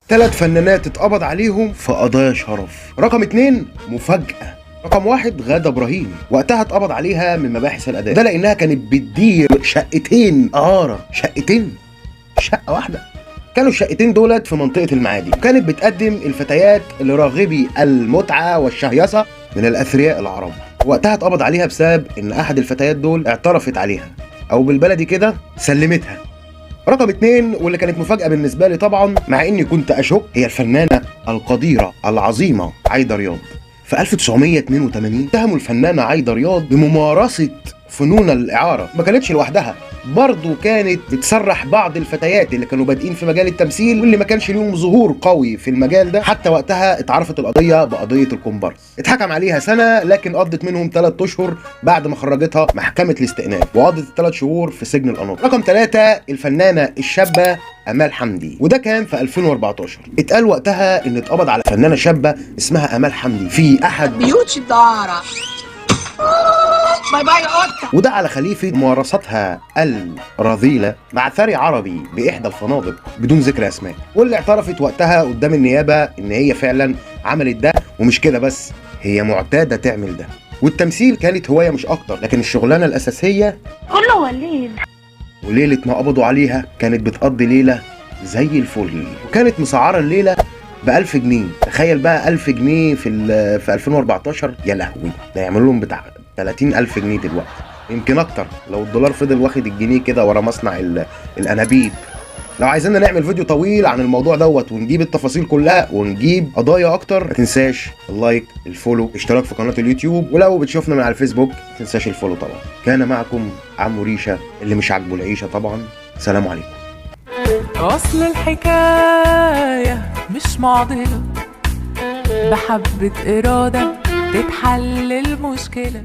3 فنانات اتقبض عليهم في قضايا شرف. رقم 2 مفاجأة. رقم 1 غادة إبراهيم، وقتها اتقبض عليها من مباحث الأداء، ده لأنها كانت بتدير شقتين إعارة، شقتين، شقة واحدة. كانوا الشقتين دولت في منطقة المعادي، وكانت بتقدم الفتيات لراغبي المتعة والشهيصة من الأثرياء العرب. وقتها اتقبض عليها بسبب إن أحد الفتيات دول اعترفت عليها، أو بالبلدي كده سلمتها. رقم 2 واللي كانت مفاجأة بالنسبة لي طبعا، مع إني كنت أشك، هي الفنانة القديرة العظيمة عايدة رياض. في 1982 اتهموا الفنانة عايدة رياض بممارسة فنون الإعارة. ما كانتش لوحدها، برضه كانت بتسرح بعض الفتيات اللي كانوا بادئين في مجال التمثيل واللي ما كانش ليهم ظهور قوي في المجال ده. حتى وقتها اتعرفت القضية بقضية الكومبارس. اتحكم عليها سنة، لكن قضت منهم 3 أشهر بعد ما خرجتها محكمة الاستئناف، وقضت 3 شهور في سجن القناطر. رقم 3 الفنانة الشابة امال حمدي، وده كان في 2014. اتقال وقتها ان اتقبض على فنانه شابه اسمها امال حمدي في احد بيوت الدارة. باي باي قطة. وده على خليفه ممارستها الرذيله مع ثري عربي باحدى الفنادق بدون ذكر اسماء، واللي اعترفت وقتها قدام النيابه ان هي فعلا عملت ده. ومش كده بس، هي معتاده تعمل ده، والتمثيل كانت هوايه مش اكتر، لكن الشغلانه الاساسيه كله وليد. وليله ما قبضوا عليها كانت بتقضي ليله زي الفل، وكانت مسعره الليله ب1000 جنيه. تخيل بقى 1000 جنيه في 2014، يا لهوي، ده يعملوا لهم بتاع 30,000 جنيه دلوقتي، يمكن اكتر لو الدولار فضل واخد الجنيه كده ورا مصنع الانابيب. لو عايزيننا نعمل فيديو طويل عن الموضوع دوت ونجيب التفاصيل كلها ونجيب قضايا اكتر، ما تنساش اللايك، الفولو، اشتراك في قناه اليوتيوب، ولو بتشوفنا من على الفيسبوك ما تنساش الفولو طبعا. كان معكم عمو ريشه، اللي مش عاجبه العيشه طبعا. سلام عليكم. أصل الحكاية مش معضلة، بحبة إرادة تتحل المشكلة.